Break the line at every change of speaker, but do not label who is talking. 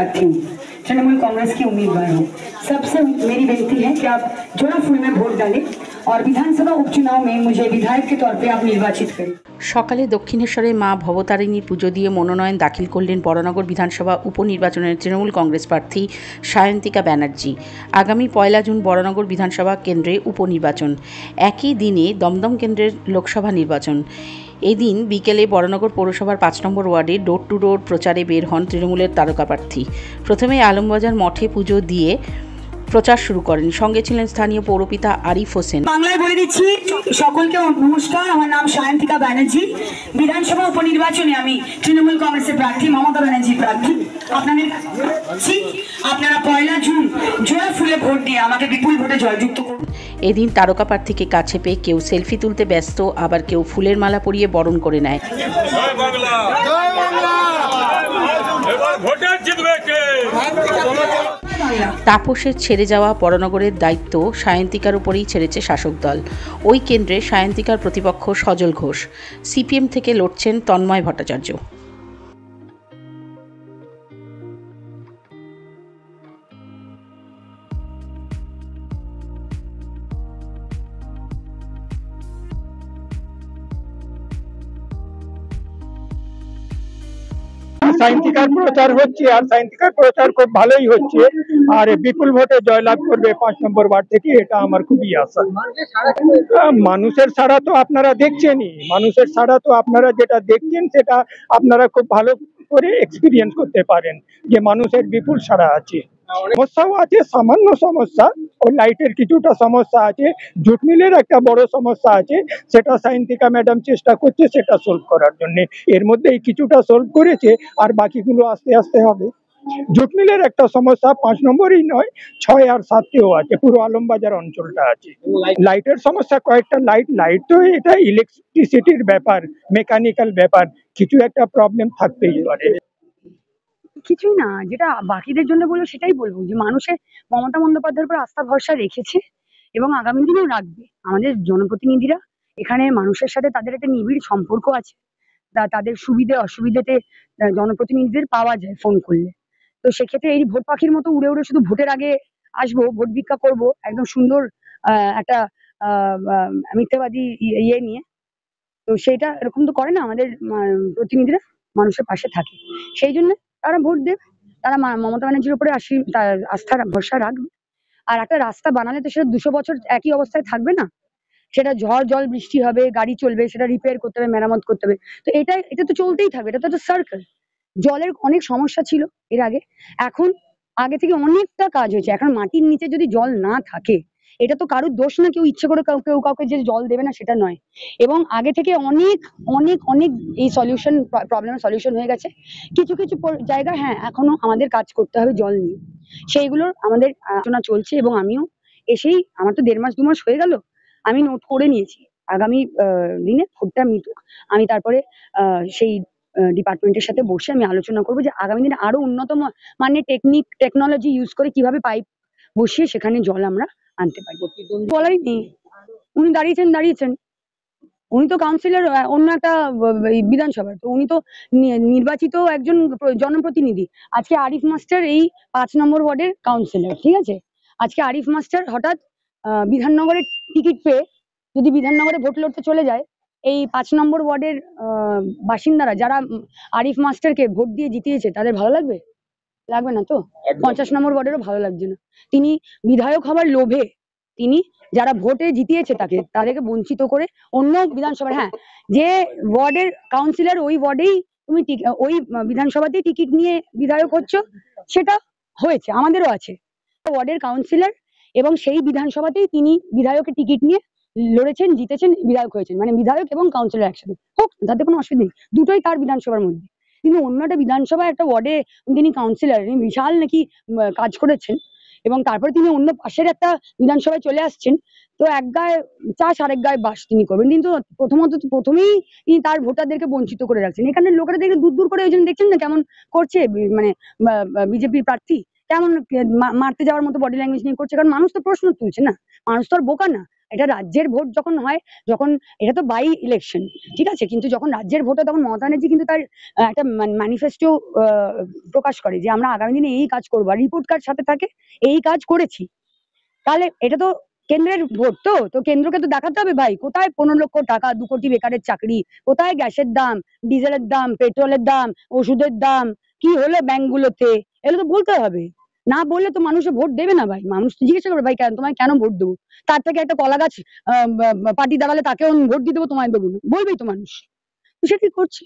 प्रार्थी हूँ, तृणमूल कांग्रेस की उम्मीदवार हूँ। सबसे मेरी विनती है कि आप जोड़ा फूल में वोट डालें और विधानसभा उपचुनाव में मुझे विधायक के तौर पे आप निर्वाचित करें।
সকালে দক্ষিণেশ্বরে মা ভবতারিণীর পুজো দিয়ে মনোনয়ন দাখিল করলেন বড়নগর বিধানসভা উপনির্বাচনের তৃণমূল কংগ্রেস প্রার্থী সায়ন্তিকা ব্যানার্জি। আগামী 1 জুন বড়নগর বিধানসভা কেন্দ্রে উপনির্বাচন, একই দিনে দমদম কেন্দ্রের লোকসভা নির্বাচন। এদিন বিকেলে বড়নগর পৌরসভার 5 নম্বর ওয়ার্ডে ডোর টু ডোর প্রচারে বের হন তৃণমূলের তারকা প্রার্থী। প্রথমে আলমবাজার মঠে পুজো দিয়ে প্রচার শুরু করেন। সঙ্গে ছিলেন স্থানীয় পৌরপিতা আরিফ হোসেন।
বাংলায় বলে দিচ্ছি সকলকে নমস্কার, আমার নাম সায়ন্তিকা ব্যানার্জি। বিধানসভা উপনির্বাচনে আমি তৃণমূল কংগ্রেসের প্রার্থী, মমতা ব্যানার্জি প্রার্থী। আপনাদের আপনারা 1 জুন জোড়া ফুলে ভোট দিয়ে আমাকে বিপুল ভোটে জয়যুক্ত করুন।
এদিন তারকা প্রার্থীকে কাছে পেয়ে কেউ সেলফি তুলতে ব্যস্ত, আবার কেউ ফুলের মালা পরিয়ে বরণ করে নেয়। তাপসের ছেড়ে যাওয়া বড়নগরের দায়িত্ব সায়ন্তিকার উপরেই ছেড়েছে শাসক দল। ওই কেন্দ্রে সায়ন্তিকার প্রতিপক্ষ সজল ঘোষ। সিপিএম থেকে লড়ছেন তন্ময় ভট্টাচার্য।
সায়ন্তিকার প্রচার হচ্ছে, আর সায়ন্তিকার প্রচার খুব ভালোই হচ্ছে, আর বিপুল ভোটে জয়লাভ করবে 5 নম্বর ওয়ার্ড থেকে, এটা আমার খুবই আশা। মানুষের সাড়া তো আপনারা দেখছেনই, মানুষের সাড়া তো আপনারা যেটা দেখছেন সেটা আপনারা খুব ভালো করে এক্সপিরিয়েন্স করতে পারেন যে মানুষের বিপুল সাড়া আছে। সমস্যাও আছে, সামান্য সমস্যা, ওই লাইটের কিছুটা সমস্যা আছে, জুট মিলের একটা বড় সমস্যা আছে, সেটা সায়ন্তিকা ম্যাডাম চেষ্টা করছে সেটা সলভ করার জন্য। এর মধ্যেই কিছুটা সলভ করেছে, আর বাকিগুলো আস্তে আস্তে হবে। জুট মিলের একটা সমস্যা 5 নম্বরই নয়, 6 আর 7তেও আছে, পুরো আলমবাজার অঞ্চলটা আছে। লাইটের সমস্যা, কয়েকটা লাইট তো এটা ইলেকট্রিসিটির ব্যাপার, মেকানিক্যাল ব্যাপার, কিছু একটা প্রবলেম থাকতেই পারে।
কিছুই না, যেটা বাকিদের জন্য বলবো সেটাই বলবো যে মানুষের মমতা বন্দ্যোপাধ্যায়ের উপর আস্থা ভরসা রেখেছে এবং আগামী দিনেও রাখবে। আমাদের জনপ্রতিনিধিরা এখানে মানুষের সাথে তাদের একটা নিবিড় সম্পর্ক আছে, তাদের সুবিধে অসুবিধেতে জনপ্রতিনিধিদের পাওয়া যায় ফোন করলে। তো সেক্ষেত্রে এই ভোট পাখির মতো উড়ে উড়ে শুধু ভোটের আগে আসবো, ভোট ভিক্ষা করবো একদম সুন্দর একটা মিথ্যাবাদী ইয়ে নিয়ে, তো সেটা এরকম তো করে না। আমাদের প্রতিনিধিরা মানুষের পাশে থাকে, সেই জন্য তারা ভোট দেবে, তারা মমতা ব্যানার্জির উপরে আস্থা ভরসা রাখবে। আর একটা রাস্তা বানালে তো সেটা 200 বছর একই অবস্থায় থাকবে না, সেটা ঝড় জল বৃষ্টি হবে, গাড়ি চলবে, সেটা রিপেয়ার করতে হবে, মেরামত করতে হবে। তো এটা তো চলতেই থাকবে, এটা তো একটা সার্কেল। জলের অনেক সমস্যা ছিল এর আগে, এখন আগে থেকে অনেকটা কাজ হয়েছে। এখন মাটির নিচে যদি জল না থাকে, এটা তো কারোর দোষ না, কেউ ইচ্ছে করে কেউ কাউকে যে জল দেবে না সেটা নয়। এবং আগে থেকে অনেক অনেক অনেক এই প্রবলেমের সলিউশন হয়ে গেছে। কিছু কিছু জায়গা হ্যাঁ এখনো আমাদের কাজ করতে হবে জল নিয়ে, সেইগুলোর আমাদের আলোচনা চলছে। এবং আমিও এসেই, আমার তো 1.5 মাস 2 মাস হয়ে গেল, আমি নোট করে নিয়েছি আগামী দিনে ভোটটা মিটুক, আমি তারপরে সেই ডিপার্টমেন্টের সাথে বসে আমি আলোচনা করবো যে আগামী দিনে আরো উন্নত মানের টেকনোলজি ইউজ করে কিভাবে পাইপ বসিয়ে সেখানে জল আমরা আনতে পারি। বলারই নেই, উনি দাঁড়িয়েছেন, উনি তো কাউন্সিলর অন্য একটা বিধানসভার, তো উনি তো নির্বাচিত একজন জনপ্রতিনিধি। আজকে আরিফ মাস্টার এই 5 নম্বর ওয়ার্ডের কাউন্সিলর, ঠিক আছে। আজকে আরিফ মাস্টার হঠাৎ বিধাননগরের টিকিট পেয়ে যদি বিধাননগরে ভোট লড়তে চলে যায়, এই 5 নম্বর ওয়ার্ডের বাসিন্দারা যারা আরিফ মাস্টারকে ভোট দিয়ে জিতিয়েছে তাদের ভালো লাগবে? লাগবে না তো। 50 নম্বর ওয়ার্ডেরও ভালো লাগছে না। তিনি বিধায়ক হবার লোভে, তিনি যারা ভোটে জিতিয়েছে তাদেরকে বঞ্চিত করে অন্য বিধানসভার, হ্যাঁ যে ওয়ার্ডের কাউন্সিলর ওই ওয়ার্ডেই তুমি ওই বিধানসভাতেই টিকিট নিয়ে বিধায়ক হচ্ছ, সেটা হয়েছে, আমাদেরও আছে ওয়ার্ডের কাউন্সিলর, এবং সেই বিধানসভাতেই তিনি বিধায়কের টিকিট নিয়ে লড়েছেন, জিতেছেন, বিধায়ক হয়েছেন। মানে বিধায়ক এবং কাউন্সিলর একসাথে হোক, তাতে কোনো অসুবিধা নেই, দুটোই তার বিধানসভার মধ্যে। কিন্তু অন্য একটা বিধানসভা একটা ওয়ার্ডে তিনি কাউন্সিলর, তিনি বিশাল নাকি কাজ করেছেন, এবং তারপরে তিনি অন্য পাশের একটা বিধানসভায় চলে আসছেন। তো এক গায়ে চাষ আরেক গায়ে বাস তিনি করবেন, কিন্তু প্রথমেই তিনি তার ভোটারদেরকে বঞ্চিত করে রাখছেন। এখানে লোকেরা দেখে দূর দূর করে, ওই জন্য দেখছেন না কেমন করছে, মানে বিজেপির প্রার্থী কেমন মারতে যাওয়ার মতো বডি ল্যাঙ্গুয়েজ নিয়ে করছে, কারণ মানুষ তো প্রশ্ন তুলছে না, মানুষ তো আর বোকা না। এটা রাজ্যের ভোট যখন হয়, যখন এটা তো বাই ইলেকশন, ঠিক আছে, কিন্তু যখন রাজ্যের ভোট হয় তখন মমতা ব্যানার্জি কিন্তু তার একটা ম্যানিফেস্টো প্রকাশ করে যে আমরা আগামী দিনে এই কাজ করবো, আর রিপোর্ট কার্ড সাথে থাকে, এই কাজ করেছি। তাহলে এটা তো কেন্দ্রের ভোট, তো কেন্দ্রকে তো দেখাতে হবে ভাই, কোথায় 15 লক্ষ টাকা, 2 কোটি বেকারের চাকরি, কোথায় গ্যাসের দাম, ডিজেলের দাম, পেট্রোলের দাম, ওষুধের দাম কি হলো ব্যাংকগুলোতে, এগুলো তো বলতে হবে। না বললে তো মানুষে ভোট দেবে না ভাই। মানুষ তো জিজ্ঞাসা করবে ভাই কেন তোমায় কেন ভোট দেবো, তার থেকে একটা কলা গাছ পার্টি দাঁড়ালে তাকেও ভোট দিয়ে দেবো, তোমায় দেবো না, বলবেই তো মানুষ। তো সেটাই করছে।